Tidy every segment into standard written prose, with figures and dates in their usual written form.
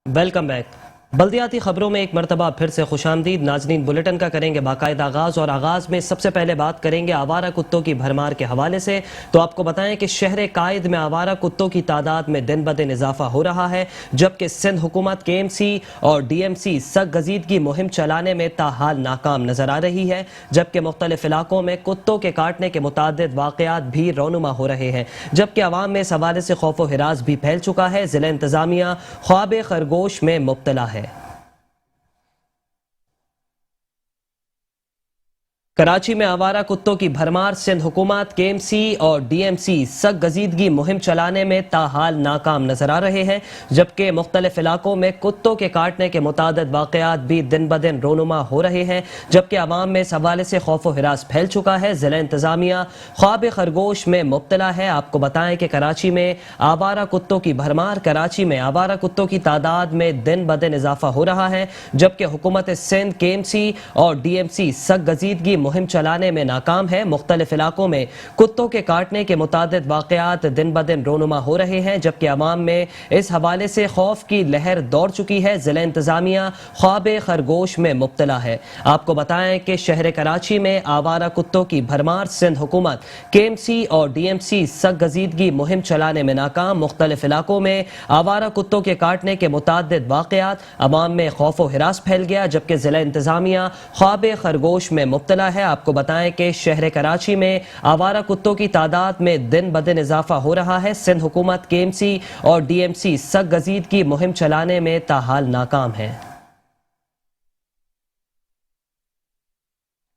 Welcome back. بلدیاتی خبروں میں ایک مرتبہ پھر سے خوش آمدید ناظرین۔ بلیٹن کا کریں گے باقاعدہ آغاز، اور آغاز میں سب سے پہلے بات کریں گے آوارہ کتوں کی بھرمار کے حوالے سے۔ تو آپ کو بتائیں کہ شہر قائد میں آوارہ کتوں کی تعداد میں دن بدن اضافہ ہو رہا ہے، جبکہ سندھ حکومت کے KMC اور DMC سگ گزیدگی مہم چلانے میں تاحال ناکام نظر آ رہی ہے، جبکہ مختلف علاقوں میں کتوں کے کاٹنے کے متعدد واقعات بھی رونما ہو رہے ہیں، جبکہ عوام میں اس حوالے سے خوف و ہراس بھی پھیل چکا ہے۔ ضلع انتظامیہ خواب خرگوش میں مبتلا ہے۔ کراچی میں آوارہ کتوں کی بھرمار، سندھ حکومت KMC اور DMC سگ گزیدگی مہم چلانے میں تاحال ناکام نظر آ رہے ہیں، جبکہ مختلف علاقوں میں کتوں کے کاٹنے کے متعدد واقعات بھی دن بدن رونما ہو رہے ہیں، جبکہ عوام میں اس حوالے سے خوف و ہراس پھیل چکا ہے۔ ضلع انتظامیہ خواب خرگوش میں مبتلا ہے۔ آپ کو بتائیں کہ کراچی میں آوارہ کتوں کی بھرمار، کراچی میں آوارہ کتوں کی تعداد میں دن بدن اضافہ ہو رہا ہے، جبکہ حکومت سندھ KMC اور DMC سگ گزیدگی مہم چلانے میں ناکام ہے۔ مختلف علاقوں میں کتوں کے کاٹنے کے متعدد واقعات دن بدن رونما ہو رہے ہیں، جبکہ عوام میں اس حوالے سے خوف کی لہر دوڑ چکی ہے۔ ضلع انتظامیہ خواب خرگوش میں مبتلا ہے۔ آپ کو بتائیں کہ شہر کراچی میں آوارہ کتوں کی بھرمار، سندھ حکومت KMC اور DMC سگ گزیدگی مہم چلانے میں ناکام، مختلف علاقوں میں آوارہ کتوں کے کاٹنے کے متعدد واقعات، عوام میں خوف و ہراس پھیل گیا، جبکہ ضلع انتظامیہ خواب خرگوش میں مبتلا ہے۔ آپ کو بتائیں کہ شہر کراچی میں آوارہ کتوں کی تعداد میں دن بدن اضافہ ہو رہا ہے، سندھ حکومت KMC اور DMC سگ گزیدگی مہم چلانے میں تاحال ناکام ہے۔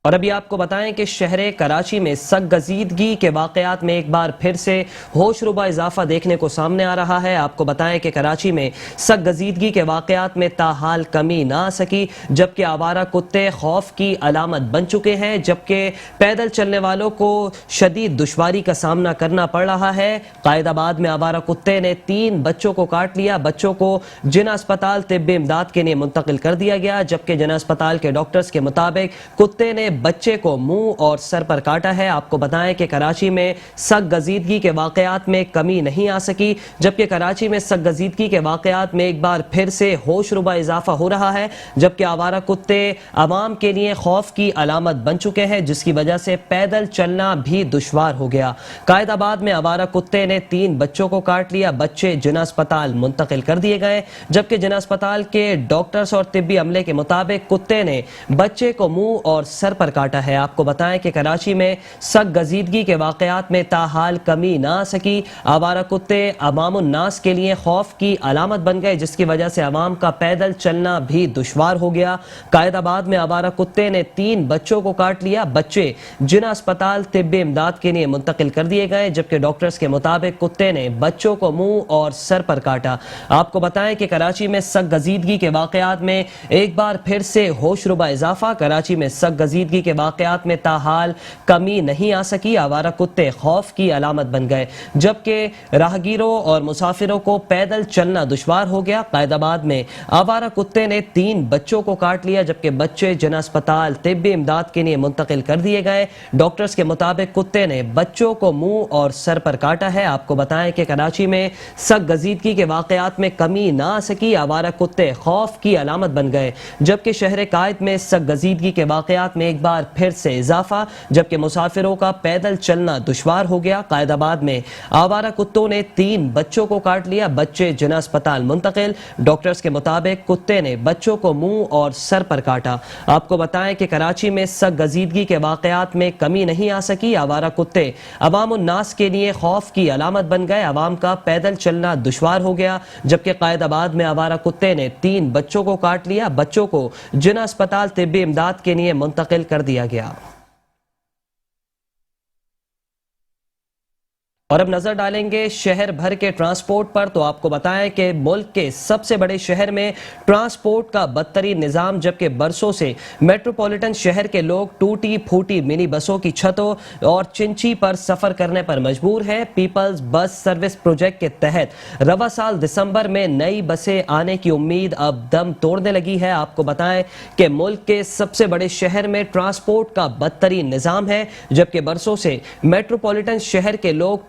اور ابھی آپ کو بتائیں کہ شہر کراچی میں سگ گزیدگی کے واقعات میں ایک بار پھر سے ہوش ربا اضافہ دیکھنے کو سامنے آ رہا ہے۔ آپ کو بتائیں کہ کراچی میں سگ گزیدگی کے واقعات میں تاحال کمی نہ آ سکی، جبکہ آوارہ کتے خوف کی علامت بن چکے ہیں، جبکہ پیدل چلنے والوں کو شدید دشواری کا سامنا کرنا پڑ رہا ہے۔ قائد آباد میں آوارہ کتے نے 3 بچوں کو کاٹ لیا، بچوں کو جناح اسپتال طبی امداد کے لیے منتقل کر دیا گیا، جبکہ جناح اسپتال کے ڈاکٹرز کے مطابق کتے نے بچے کو منہ اور سر پر کاٹا ہے۔ آپ کو بتائیں کہ کراچی میں سگ گزیدگی کے واقعات میں کمی نہیں آ سکی، جبکہ کراچی میں سگ گزیدگی کے واقعات میں ایک بار پھر سے ہوش ربا اضافہ ہو رہا ہے، جبکہ آوارہ کتے عوام کے لیے خوف کی علامت بن چکے ہیں، جس کی وجہ سے پیدل چلنا بھی دشوار ہو گیا۔ قائد آباد میں آوارہ کتے نے 3 بچوں کو کاٹ لیا، بچے جناح اسپتال منتقل کر دیے گئے، جبکہ جناح اسپتال کے ڈاکٹرز اور طبی عملے کے مطابق کتے نے بچے کو منہ اور سر پر کاٹا ہے۔ آپ کو بتائیں کہ کراچی میں سگ گزیدگی کے واقعات میں تاحال کمی نہ آ سکی، آوارہ کتے عوام الناس کے لیے خوف کی علامت بن گئے، جس کی وجہ سے عوام کا پیدل چلنا بھی دشوار ہو گیا۔ قائد آباد میں آوارہ کتے نے 3 بچوں کو کاٹ لیا، بچے جناح اسپتال طبی امداد کے لیے منتقل کر دیے گئے، جبکہ ڈاکٹرز کے مطابق کتے نے بچوں کو منہ اور سر پر کاٹا۔ آپ کو بتائیں کہ کراچی میں سگ گزیدگی کے واقعات میں ایک بار پھر سے ہوش ربا اضافہ، کراچی میں سگ گزیدگی کے واقعات میں تاحال کمی نہیں آ سکی، آوارہ کتے خوف کی علامت بن گئے، جبکہ راہگیروں اور مسافروں کو پیدل چلنا دشوار ہو گیا۔ قائد آباد میں آوارہ کتے نے 3 بچوں کو کاٹ لیا، جبکہ بچے جناح اسپتال طبی امداد کے لیے منتقل کر دیے گئے، ڈاکٹرز کے مطابق کتے نے بچوں کو منہ اور سر پر کاٹا ہے۔ آپ کو بتائیں کہ کراچی میں سگ گزیدگی کے واقعات میں کمی نہ آ سکی، آوارہ کتے خوف کی علامت بن گئے، جبکہ شہر قائد میں سگ گزیدگی کے واقعات میں ایک بار پھر سے اضافہ، جبکہ مسافروں کا پیدل چلنا دشوار ہو گیا۔ قائد آباد میں آوارہ کتوں نے 3 بچوں کو کاٹ لیا، بچے جناح اسپتال منتقل، ڈاکٹرز کے مطابق کتے نے بچوں کو منہ اور سر پر کاٹا۔ آپ کو بتائیں کہ کراچی میں سگ گزیدگی کے واقعات میں کمی نہیں آ سکی، آوارہ کتے عوام الناس کے لیے خوف کی علامت بن گئے، عوام کا پیدل چلنا دشوار ہو گیا، جبکہ قائد آباد میں آوارہ کتے نے 3 بچوں کو کاٹ لیا، بچوں کو جناح اسپتال طبی امداد کے لیے منتقل کر دیا گیا۔ اور اب نظر ڈالیں گے شہر بھر کے ٹرانسپورٹ پر، تو آپ کو بتائیں کہ ملک کے سب سے بڑے شہر میں ٹرانسپورٹ کا بدترین نظام، جبکہ برسوں سے میٹروپولیٹن شہر کے لوگ ٹوٹی پھوٹی منی بسوں کی چھتوں اور چنچی پر سفر کرنے پر مجبور ہیں۔ پیپلز بس سروس پروجیکٹ کے تحت رواں سال دسمبر میں نئی بسیں آنے کی امید اب دم توڑنے لگی ہے۔ آپ کو بتائیں کہ ملک کے سب سے بڑے شہر میں ٹرانسپورٹ کا بدترین نظام ہے، جبکہ برسوں سے میٹروپولیٹن شہر کے لوگ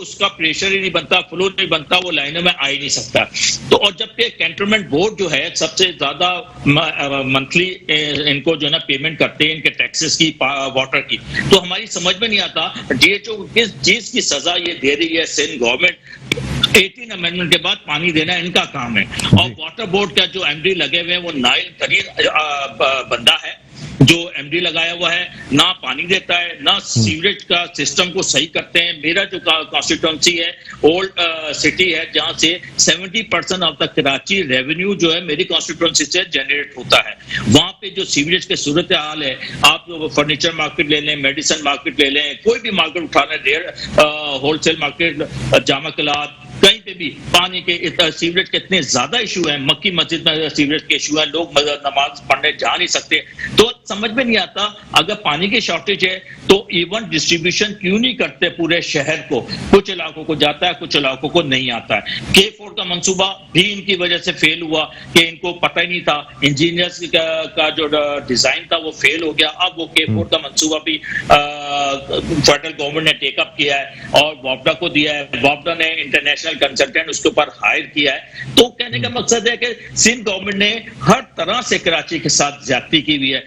اس کا پریشر ہی نہیں بنتا، فلو نہیں بنتا، وہ لائنوں میں آ ہی نہیں سکتا. تو اور جبکہ کینٹونمنٹ بورڈ جو ہے سب سے زیادہ منتھلی ان کو جو ہے نا پیمنٹ کرتے ہیں ان کے ٹیکسز کی واٹر کی، تو ہماری سمجھ میں نہیں آتا ڈی ایچ او کس چیز کی سزا یہ دے رہی ہے. سندھ گورنمنٹ 18 امینڈمنٹ کے بعد پانی دینا ان کا کام ہے، اور واٹر بورڈ کا جو ایم ڈی لگے ہوئے ہیں وہ نائل ترین بندہ ہے جو ایم ڈی لگایا ہوا ہے، نہ پانی دیتا ہے نہ سیوریج کا سسٹم کو صحیح کرتے ہیں. میرا جو کانسٹیٹوئنسی ہے اولڈ سٹی ہے جہاں سے 70% آف دا کراچی ریونیو جو ہے میری کانسٹیٹوئنسی سے جنریٹ ہوتا ہے. وہاں پہ جو سیوریج کے صورت حال ہے، آپ فرنیچر مارکیٹ لے لیں، میڈیسن مارکیٹ لے لیں، کوئی بھی مارکیٹ اٹھا لیں، ہول سیل مارکیٹ، جامع کلات، کہیں پہ بھی پانی کے سیوریج کے اتنے زیادہ ایشو ہیں. مکی مسجد میں سیوریج کے ایشو ہیں، لوگ نماز پڑھنے جا نہیں سکتے. تو سمجھ میں نہیں آتا اگر پانی کی شارٹیج ہے تو ایون ڈسٹریبیوشن کیوں نہیں کرتے پورے شہر کو؟ کچھ علاقوں کو جاتا ہے، کچھ علاقوں کو نہیں آتا ہے. K4 کا منصوبہ بھی ان کی وجہ سے فیل ہوا کہ ان کو پتہ ہی نہیں تھا، انجینئرز کا جو ڈیزائن تھا وہ فیل ہو گیا. اب وہ K4 کا منصوبہ بھی فیڈرل گورنمنٹ نے ٹیک اپ کیا ہے اور وابڈا کو دیا ہے. وابڈا نے انٹرنیشنل کنسلٹنٹ اس کے اوپر ہائر کیا ہے. تو کہنے کا مقصد ہے کہ سندھ گورنمنٹ نے ہر طرح سے کراچی کے ساتھ زیادتی کی ہوئی ہے.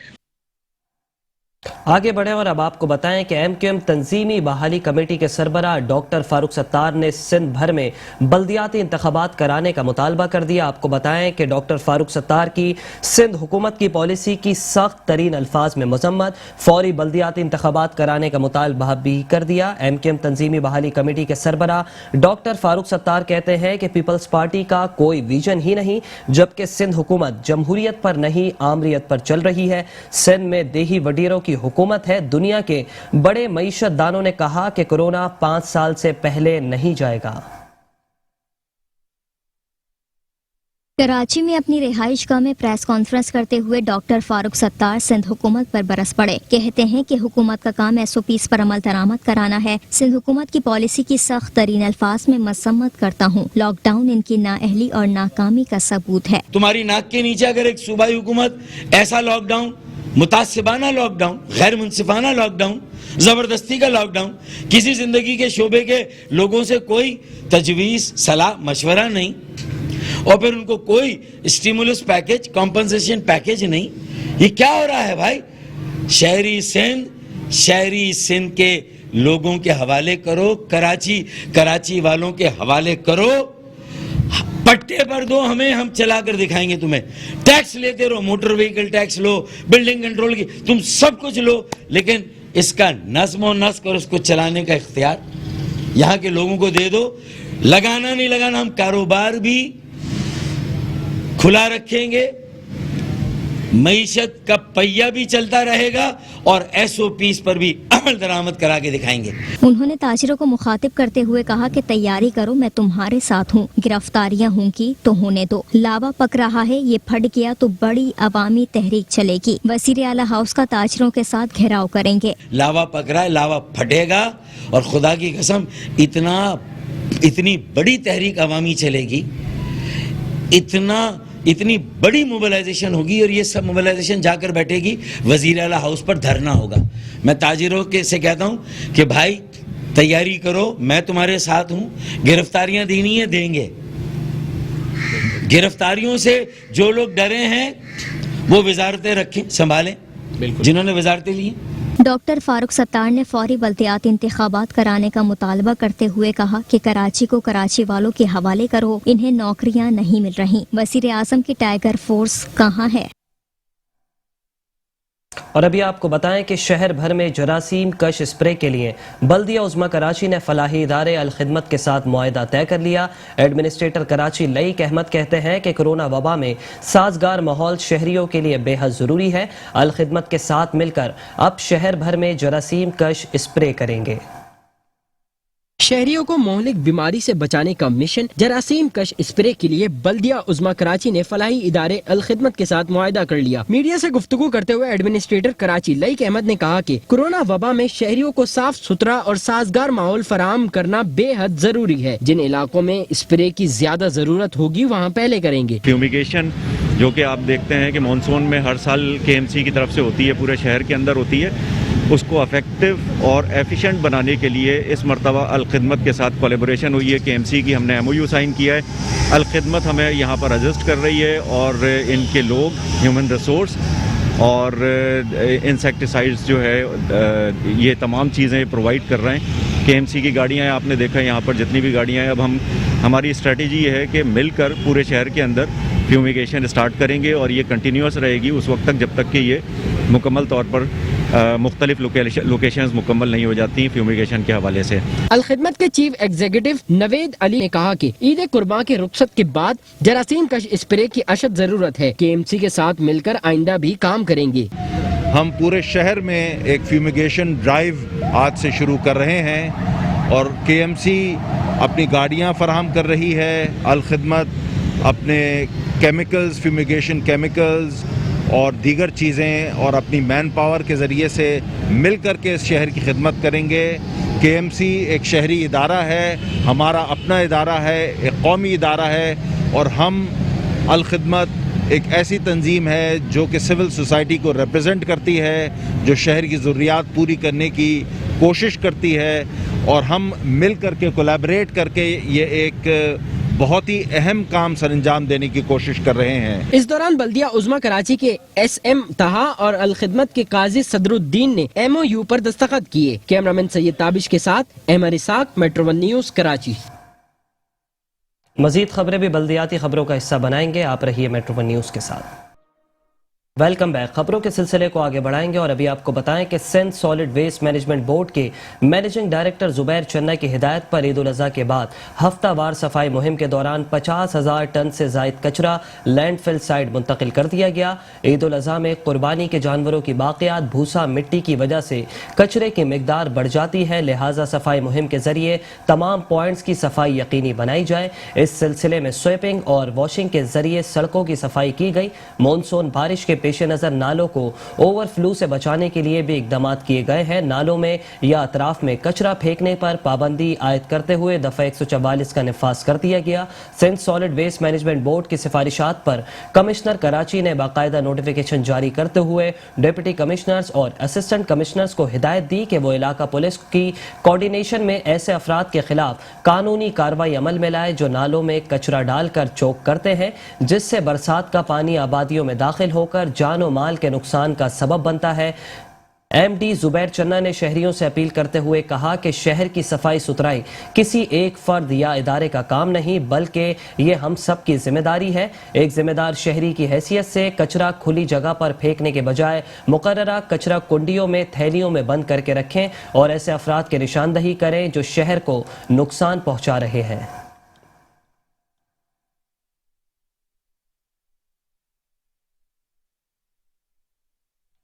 آگے بڑھیں اور اب آپ کو بتائیں کہ ایم کیو ایم تنظیمی بحالی کمیٹی کے سربراہ ڈاکٹر فاروق ستار نے سندھ بھر میں بلدیاتی انتخابات کرانے کا مطالبہ کر دیا. آپ کو بتائیں کہ ڈاکٹر فاروق ستار کی سندھ حکومت کی پالیسی کی سخت ترین الفاظ میں مذمت، فوری بلدیاتی انتخابات کرانے کا مطالبہ بھی کر دیا. ایم کیو ایم تنظیمی بحالی کمیٹی کے سربراہ ڈاکٹر فاروق ستار کہتے ہیں کہ پیپلز پارٹی کا کوئی ویژن ہی نہیں، جبکہ سندھ حکومت جمہوریت پر نہیں آمریت پر چل رہی ہے. سندھ میں دیہی وڈیروں کی حکومت ہے. دنیا کے بڑے معیشت دانوں نے کہا کہ کورونا 5 سال سے پہلے نہیں جائے گا. کراچی میں اپنی رہائش گاہ میں پریس کانفرنس کرتے ہوئے ڈاکٹر فاروق ستار سندھ حکومت پر برس پڑے. کہتے ہیں کہ حکومت کا کام SOPs پر عمل درآمد کرانا ہے. سندھ حکومت کی پالیسی کی سخت ترین الفاظ میں مذمت کرتا ہوں. لاک ڈاؤن ان کی نااہلی اور ناکامی کا ثبوت ہے. تمہاری ناک کے نیچے اگر ایک صوبائی حکومت ایسا لاک ڈاؤن، متعصبانہ لاک ڈاؤن، غیر منصفانہ لاک ڈاؤن، زبردستی کا لاک ڈاؤن، کسی زندگی کے شعبے کے لوگوں سے کوئی تجویز، صلاح، مشورہ نہیں، اور پھر ان کو کوئی اسٹیمولس پیکج، کمپنسیشن پیکج نہیں. یہ کیا ہو رہا ہے بھائی؟ شہری سندھ کے لوگوں کے حوالے کرو، کراچی والوں کے حوالے کرو. پٹے پر دو ہمیں، ہم چلا کر دکھائیں گے تمہیں. ٹیکس لیتے رہو، موٹر وہیکل ٹیکس لو، بلڈنگ کنٹرول کی، تم سب کچھ لو، لیکن اس کا نظم و نسق اور اس کو چلانے کا اختیار یہاں کے لوگوں کو دے دو. لگانا نہیں لگانا، ہم کاروبار بھی کھلا رکھیں گے، معیشت کا پہیہ بھی چلتا رہے گا، اور SOPs پر بھی عمل درآمد کرا کے دکھائیں گے. انہوں نے تاجروں کو مخاطب کرتے ہوئے کہا کہ تیاری کرو، میں تمہارے ساتھ ہوں. گرفتاریاں ہوں کی تو ہونے دو. لاوا پک رہا ہے، یہ پھٹ گیا تو بڑی عوامی تحریک چلے گی. وزیر اعلیٰ ہاؤس کا تاجروں کے ساتھ گھیراؤ کریں گے. لاوا پک رہا ہے، لاوا پھٹے گا، اور خدا کی قسم اتنی بڑی تحریک عوامی چلے گی، اتنی بڑی موبلائزیشن ہوگی، اور یہ سب موبلائزیشن جا کر بیٹھے گی وزیر اعلیٰ ہاؤس پر دھرنا ہوگا. میں تاجروں سے کہتا ہوں کہ بھائی تیاری کرو، میں تمہارے ساتھ ہوں. گرفتاریاں دینی ہیں، دیں گے. گرفتاریوں سے جو لوگ ڈرے ہیں وہ وزارتیں رکھیں، سنبھالیں، جنہوں نے وزارتیں لی. ڈاکٹر فاروق ستار نے فوری بلدیاتی انتخابات کرانے کا مطالبہ کرتے ہوئے کہا کہ کراچی کو کراچی والوں کے حوالے کرو، انہیں نوکریاں نہیں مل رہی. وزیر اعظم کی ٹائیگر فورس کہاں ہے؟ اور ابھی آپ کو بتائیں کہ شہر بھر میں جراثیم کش اسپرے کے لیے بلدیہ عظمی کراچی نے فلاحی ادارے الخدمت کے ساتھ معاہدہ طے کر لیا. ایڈمنسٹریٹر کراچی لئیک احمد کہتے ہیں کہ کورونا وبا میں سازگار ماحول شہریوں کے لیے بے حد ضروری ہے. الخدمت کے ساتھ مل کر اب شہر بھر میں جراثیم کش اسپرے کریں گے. شہریوں کو مہلک بیماری سے بچانے کا مشن جراثیم کش اسپرے کے لیے بلدیہ عظمی کراچی نے فلاحی ادارے الخدمت کے ساتھ معاہدہ کر لیا. میڈیا سے گفتگو کرتے ہوئے ایڈمنسٹریٹر کراچی لئیک احمد نے کہا کہ کورونا وبا میں شہریوں کو صاف ستھرا اور سازگار ماحول فراہم کرنا بے حد ضروری ہے. جن علاقوں میں اسپرے کی زیادہ ضرورت ہوگی وہاں پہلے کریں گے. فیومیگیشن جو کہ آپ دیکھتے ہیں کہ مانسون میں ہر سال KMC کی طرف سے ہوتی ہے، پورے شہر کے اندر ہوتی ہے، اس کو افیکٹو اور ایفیشینٹ بنانے کے لیے اس مرتبہ الخدمت کے ساتھ کولیبوریشن ہوئی ہے. KMC کی ہم نے MOU سائن کیا ہے. الخدمت ہمیں یہاں پر اسسٹ کر رہی ہے اور ان کے لوگ ہیومن ریسورس اور انسیکٹیسائڈز جو ہے یہ تمام چیزیں پرووائڈ کر رہے ہیں. KMC کی گاڑیاں ہیں, آپ نے دیکھا یہاں پر جتنی بھی گاڑیاں ہیں. اب ہماری اسٹریٹجی یہ ہے کہ مل کر پورے شہر کے اندر فیومیگیشن اسٹارٹ کریں گے اور یہ کنٹینیوس رہے گی اس وقت تک جب تک کہ یہ مکمل طور پر مختلف لوکیشنز مکمل نہیں ہو جاتی فیومیگیشن کے حوالے سے. الخدمت کے چیف ایگزیکٹو نوید علی نے کہا کہ عید قرباں کے رخصت کے بعد جراثیم کش اسپرے کی اشد ضرورت ہے. KMC کے ساتھ مل کر آئندہ بھی کام کریں گے. ہم پورے شہر میں ایک فیومیگیشن ڈرائیو آج سے شروع کر رہے ہیں اور KMC اپنی گاڑیاں فراہم کر رہی ہے, الخدمت اپنے کیمیکلز, فیومیگیشن کیمیکلز اور دیگر چیزیں اور اپنی مین پاور کے ذریعے سے مل کر کے اس شہر کی خدمت کریں گے. KMC ایک شہری ادارہ ہے, ہمارا اپنا ادارہ ہے, ایک قومی ادارہ ہے اور ہم الخدمت ایک ایسی تنظیم ہے جو کہ سول سوسائٹی کو ریپرزینٹ کرتی ہے, جو شہر کی ضروریات پوری کرنے کی کوشش کرتی ہے اور ہم مل کر کے کولیبریٹ کر کے یہ ایک بہت ہی اہم کام سر انجام دینے کی کوشش کر رہے ہیں. اس دوران بلدیہ عظمیٰ کراچی کے SM طہا اور الخدمت کے قاضی صدر الدین نے MOU پر دستخط کیے. کیمرامین سید تابش کے ساتھ احمد اسحاق, میٹرو ون نیوز, کراچی. مزید خبریں بھی بلدیاتی خبروں کا حصہ بنائیں گے. آپ رہیے میٹرو ون نیوز کے ساتھ. Welcome back. خبروں کے سلسلے کو آگے بڑھائیں گے اور ابھی آپ کو بتائیں کہ Sindh solid waste management board کے مینیجنگ ڈائریکٹر زبیر چنا کی ہدایت پر عید الاضحیٰ کے بعد ہفتہ وار صفائی مہم کے دوران 50,000 ٹن سے زائد کچرا لینڈ فل سائٹ منتقل کر دیا گیا. عید الاضحیٰ میں قربانی کے جانوروں کی باقیات, بھوسا, مٹی کی وجہ سے کچرے کی مقدار بڑھ جاتی ہے, لہٰذا صفائی مہم کے ذریعے تمام پوائنٹس کی صفائی یقینی بنائی جائے. اس سلسلے میں سویپنگ اور واشنگ کے ذریعے سڑکوں کی صفائی کی گئی. مونسون بارش کے پیش نظر نالوں کو اوور فلو سے بچانے کے لیے بھی اقدامات کیے گئے ہیں. نالوں میں یا اطراف میں کچرا پھینکنے پر پابندی عائد کرتے ہوئے دفعہ 144 کا نفاذ کر دیا گیا. Sindh solid waste management board کی سفارشات پر کمشنر کراچی نے باقاعدہ نوٹیفیکیشن جاری کرتے ہوئے ڈپٹی کمشنرز اور اسسٹنٹ کمشنرز کو ہدایت دی کہ وہ علاقہ پولیس کی کوارڈینیشن میں ایسے افراد کے خلاف قانونی کارروائی عمل میں لائے جو نالوں میں کچرا ڈال کر چوک کرتے ہیں, جس سے برسات کا پانی آبادیوں میں داخل ہو کر جان و مال کے نقصان کا سبب بنتا ہے. MD زبیر چنا نے شہریوں سے اپیل کرتے ہوئے کہا کہ شہر کی صفائی ستھرائی کسی ایک فرد یا ادارے کا کام نہیں بلکہ یہ ہم سب کی ذمہ داری ہے. ایک ذمہ دار شہری کی حیثیت سے کچرا کھلی جگہ پر پھینکنے کے بجائے مقررہ کچرا کنڈیوں میں تھیلیوں میں بند کر کے رکھیں اور ایسے افراد کی نشاندہی کریں جو شہر کو نقصان پہنچا رہے ہیں.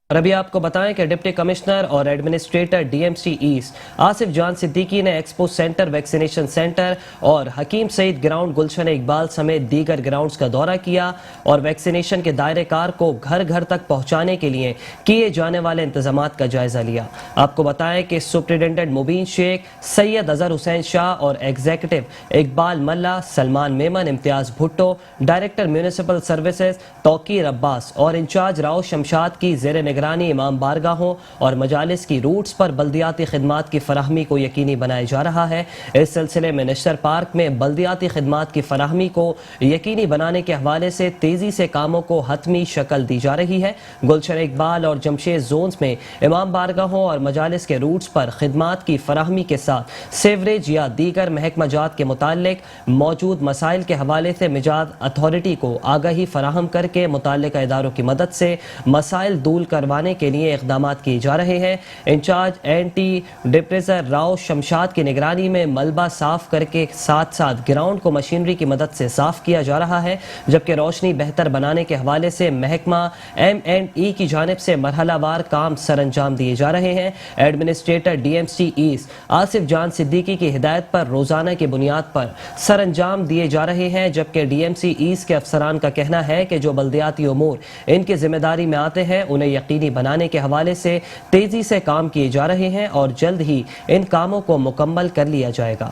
اور ابھی آپ کو بتائیں کہ ڈپٹی کمشنر اور ایڈمنسٹریٹر DMC ایسٹ آصف جان صدیقی نے ایکسپو سینٹر, ویکسینیشن سینٹر اور حکیم سعید گراؤنڈ, گلشن اقبال سمیت دیگر گراؤنڈز کا دورہ کیا اور ویکسینیشن کے دائرے کار کو گھر گھر تک پہنچانے کے لیے کیے جانے والے انتظامات کا جائزہ لیا. آپ کو بتائیں کہ سپرنٹینڈنٹ مبین شیخ, سید اظہر حسین شاہ اور ایگزیکٹو اقبال ملا, سلمان میمن, امتیاز بھٹو, ڈائریکٹر میونسپل سروسز توقیر عباس اور انچارج راؤ شمشاد کی زیر نگرانی امام بارگاہوں اور مجالس کی روٹس پر بلدیاتی خدمات کی فراہمی کو یقینی بنایا جا رہا ہے. اس سلسلے میں نشتر پارک میں بلدیاتی خدمات کی فراہمی کو یقینی بنانے کے حوالے سے تیزی سے کاموں کو حتمی شکل دی جا رہی ہے. گلشن اقبال اور جمشید زونز میں امام بارگاہوں اور مجالس کے روٹس پر خدمات کی فراہمی کے ساتھ سیوریج یا دیگر محکمہ جات کے متعلق موجود مسائل کے حوالے سے مجاز اتھارٹی کو آگاہی فراہم کر کے متعلقہ اداروں کی مدد سے مسائل دور کروانے کے لیے اقدامات کیے جا رہے ہیں. انچارج اینٹی ڈپریزر راؤ شمشاد کی نگرانی میں ملبہ صاف کر کے ساتھ ساتھ گراؤنڈ کو مشینری کی مدد سے صاف کیا جا رہا ہے, جبکہ روشنی بہتر بنانے کے حوالے سے محکمہ M&E کی جانب سے مرحلہ وار کام سر انجام دیے جا رہے ہیں. ایڈمنسٹریٹر DMC ایسٹ آصف جان صدیقی کی ہدایت پر روزانہ کی بنیاد پر سر انجام دیے جا رہے ہیں, جبکہ DMC ایسٹ کے افسران کا کہنا ہے کہ جو بلدیاتی امور ان کی ذمہ داری میں آتے ہیں انہیں یقینی بنانے کے حوالے سے تیزی سے کام کیے جا رہے ہیں اور جلد ہی ان کاموں کو مکمل کر لیا جائے گا.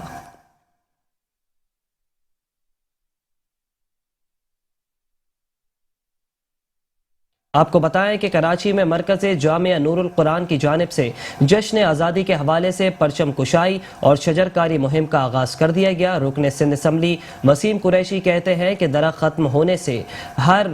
آپ کو بتائیں کہ کراچی میں مرکز جامعہ نور القرآن کی جانب سے جشن آزادی کے حوالے سے پرچم کشائی اور شجرکاری مہم کا آغاز کر دیا گیا۔ رکن سندھ اسمبلی وسیم قریشی کہتے ہیں کہ درخت ختم ہونے سے ہر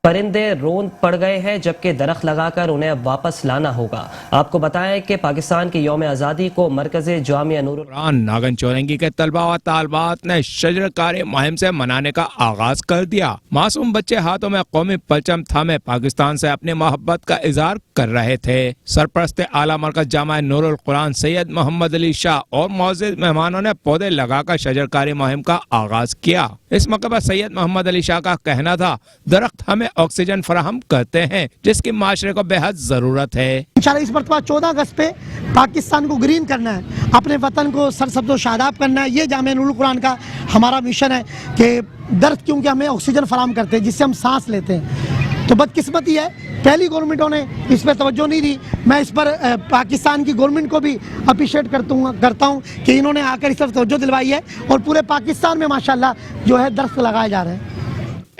پرندے روند پڑ گئے ہیں، جبکہ درخت لگا کر انہیں واپس لانا ہوگا۔ آپ کو بتائیں کہ پاکستان کے یوم آزادی کو مرکز جامعہ نور القرآن ناگن چورنگی کے طلباء و طالبات نے شجرکاری مہم سے منانے کا آغاز کر دیا۔ معصوم بچے ہاتھوں میں قومی پرچم تھامے پاکستان سے اپنی محبت کا اظہار کر رہے تھے۔ سرپرست اعلیٰ مرکز جامعہ نور القرآن سید محمد علی شاہ اور معزز مہمانوں نے پودے لگا کر شجرکاری مہم کا آغاز کیا۔ اس موقع پر سید محمد علی شاہ کا کہنا تھا، درخت ہمیں آکسیجن فراہم کرتے ہیں جس کی معاشرے کو بے حد ضرورت ہے۔ انشاءاللہ اس مرتبہ 14 اگست پہ پاکستان کو گرین کرنا ہے، اپنے وطن کو سرسبز و شاداب کرنا ہے۔ یہ جامعہ نور القرآن کا ہمارا مشن ہے کہ درخت کیونکہ ہمیں آکسیجن فراہم کرتے ہیں جس سے ہم سانس لیتے ہیں۔ تو بدقسمتی ہے پہلی گورنمنٹوں نے اس پہ توجہ نہیں دی۔ میں اس پر پاکستان کی گورنمنٹ کو بھی اپریشیٹ کرتا ہوں کہ انہوں نے آ کر اس پر توجہ دلوائی ہے اور پورے پاکستان میں ماشاءاللہ جو ہے درخت لگائے جا رہے ہیں۔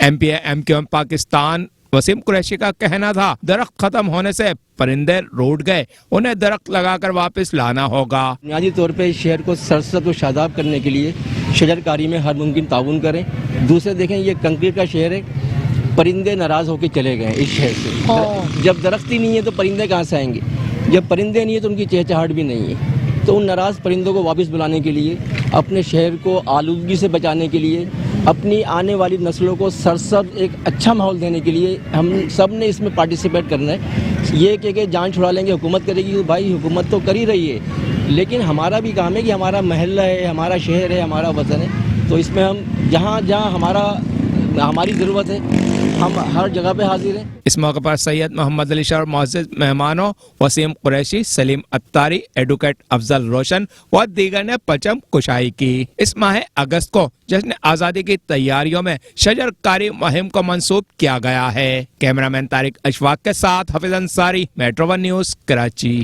MPM پاکستان وسیم قریشی کا کہنا تھا، درخت ختم ہونے سے پرندے روٹ گئے، انہیں درخت لگا کر واپس لانا ہوگا۔ بنیادی طور پہ شہر کو سرسبز و شاداب کرنے کے لیے شجرکاری میں ہر ممکن تعاون کریں۔ دوسرے دیکھیں یہ کنکریٹ کا شہر ہے، پرندے ناراض ہو کے چلے گئے اس شہر سے۔ جب درخت ہی نہیں ہے تو پرندے کہاں سے آئیں گے؟ جب پرندے نہیں ہیں تو ان کی چہچہاہٹ بھی نہیں ہے۔ تو ان ناراض پرندوں کو واپس بلانے کے لیے، اپنے شہر کو آلودگی سے بچانے کے لیے، اپنی آنے والی نسلوں کو سرسبز ایک اچھا ماحول دینے کے لیے ہم سب نے اس میں پارٹیسپیٹ کرنا ہے۔ یہ کہ جان چھڑا لیں گے حکومت کرے گی، بھائی حکومت تو کر ہی رہی ہے، لیکن ہمارا بھی کام ہے کہ ہمارا محلہ ہے، ہمارا شہر ہے، ہمارا وطن ہے، تو اس میں ہم جہاں جہاں ہماری ضرورت ہے ہم ہر جگہ پہ حاضر ہیں۔ اس موقع پر سید محمد علی شاہ اور معزز مہمانوں وسیم قریشی، سلیم اتاری، ایڈوکیٹ افضل روشن و دیگر نے پرچم کشائی کی۔ اس ماہ اگست کو جشن آزادی کی تیاریوں میں شجرکاری مہم کو منسوب کیا گیا ہے۔ کیمرامین طارق اشفاق کے ساتھ Hafeez Ansari, metro one news, Karachi.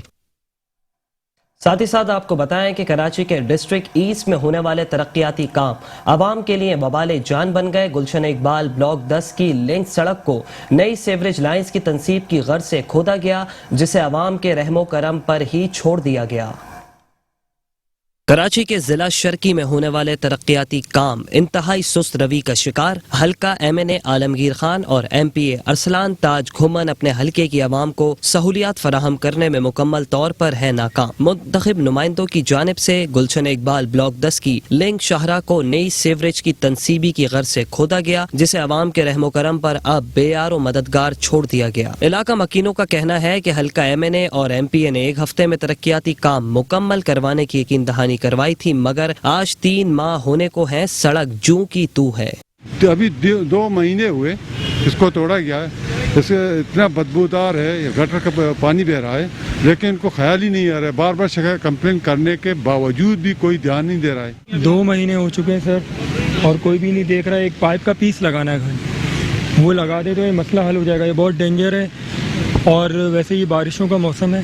ساتھ ہی ساتھ آپ کو بتائیں کہ کراچی کے ڈسٹرکٹ ایسٹ میں ہونے والے ترقیاتی کام عوام کے لیے وبال جان بن گئے۔ گلشن اقبال بلاک 10 کی لنک سڑک کو نئی سیوریج لائنز کی تنصیب کی غرض سے کھودا گیا، جسے عوام کے رحم و کرم پر ہی چھوڑ دیا گیا۔ کراچی کے ضلع شرقی میں ہونے والے ترقیاتی کام انتہائی سست روی کا شکار۔ حلقہ MNA عالمگیر خان اور MPA ارسلان تاج گھمن اپنے حلقے کی عوام کو سہولیات فراہم کرنے میں مکمل طور پر ہے ناکام۔ منتخب نمائندوں کی جانب سے گلشن اقبال بلاک 10 کی لنک شاہراہ کو نئی سیوریج کی تنصیبی کی غرض سے کھودا گیا، جسے عوام کے رحم و کرم پر اب بے یار و مددگار چھوڑ دیا گیا۔ علاقہ مکینوں کا کہنا ہے کہ حلقہ MNA اور MPA نے ایک ہفتے میں ترقیاتی کام مکمل کروانے کی یقین دہانی کروائی تھی، مگر آج 3 ماہ ہونے کو ہیں، سڑک جوں کی تو ہے۔ ابھی 2 مہینے ہوئے اس کو توڑا گیا ہے، اس اتنا بدبودار ہے، گٹر کا پانی بہ رہا ہے، لیکن ان کو خیال ہی نہیں آ رہا ہے۔ بار بار شکایت کمپلین کرنے کے باوجود بھی کوئی دھیان نہیں دے رہا ہے۔ 2 مہینے ہو چکے ہیں سر اور کوئی بھی نہیں دیکھ رہا ہے۔ ایک پائپ کا پیس لگانا ہے، وہ لگا دے تو یہ مسئلہ حل ہو جائے گا۔ یہ بہت ڈینجر ہے اور ویسے یہ بارشوں کا موسم ہے،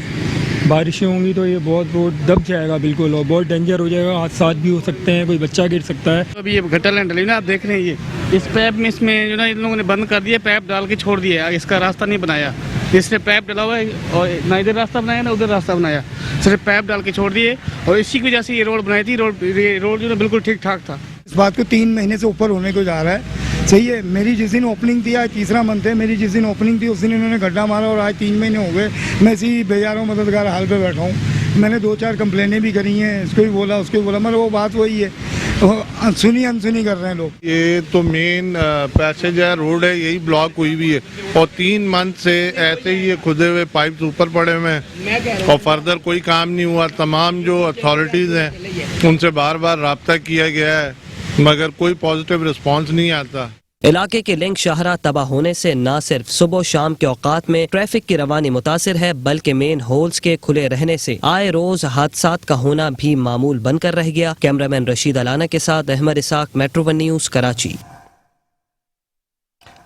بارشیں ہوں گی تو یہ بہت روڈ دب جائے گا بالکل اور بہت ڈینجر ہو جائے گا، حادثات بھی ہو سکتے ہیں، کوئی بچہ گر سکتا ہے۔ ابھی یہ گٹر لائن ڈلی نا، آپ دیکھ رہے ہیں یہ اس پیپ میں، اس میں جو نا ان لوگوں نے بند کر دیا، پیپ ڈال کے چھوڑ دیا، اس کا راستہ نہیں بنایا۔ اس نے پیپ ڈلا ہوا ہے اور نہ ادھر راستہ بنایا نہ ادھر راستہ بنایا، صرف پیپ ڈال کے چھوڑ دیے اور اسی کی وجہ سے یہ روڈ بنائی تھی۔ روڈ جو نا بالکل ٹھیک ٹھاک تھا۔ اس بات کو 3 مہینے سے اوپر ہونے کو جا رہا ہے۔ صحیح ہے، میری جس دن اوپننگ تھی، آج تیسرا منتھ ہے، میری جس دن اوپننگ تھی اس دن انہوں نے گڈھا مارا اور آج 3 مہینے ہو گئے میں اسی بے یار و مددگار حال پہ بیٹھا ہوں۔ میں نے 2-4 کمپلینیں بھی کری ہیں، اس کو بھی بولا اس کو بھی بولا، مگر وہ بات وہی ہے، سنی انسنی کر رہے ہیں لوگ۔ یہ تو مین پیسج ہے، روڈ ہے، یہی بلاک ہوئی بھی ہے اور 3 منتھ سے ایسے ہی یہ کھدے ہوئے پائپس اوپر پڑے ہوئے ہیں اور فردر کوئی کام نہیں ہوا۔ تمام جو اتھارٹیز ہیں ان سے بار بار رابطہ کیا گیا ہے مگر کوئی پازیٹیو رسپانس نہیں آتا۔ علاقے کے لنک شاہراہ تباہ ہونے سے نہ صرف صبح و شام کے اوقات میں ٹریفک کی روانی متاثر ہے، بلکہ مین ہولز کے کھلے رہنے سے آئے روز حادثات کا ہونا بھی معمول بن کر رہ گیا۔ کیمرامین رشید علانہ کے ساتھ احمد اسحاق، میٹرو ون نیوز، کراچی۔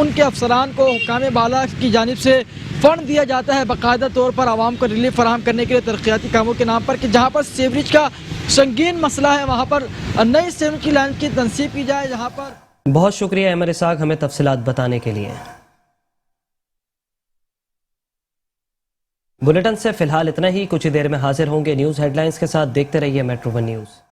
ان کے افسران کو حکام بالا کی جانب سے فنڈ دیا جاتا ہے باقاعدہ طور پر عوام کو ریلیف فراہم کرنے کے لیے ترقیاتی کاموں کے نام پر کہ جہاں پر سیوریج کا سنگین مسئلہ ہے وہاں پر نئی سیوریج کی لائن کی تنصیب کی جائے. جہاں پر بہت شکریہ عمر اسحاق ہمیں تفصیلات بتانے کے لیے. بلیٹن سے فی الحال اتنا ہی. کچھ ہی دیر میں حاضر ہوں گے نیوز ہیڈ لائنز کے ساتھ. دیکھتے رہیے میٹرو ون نیوز.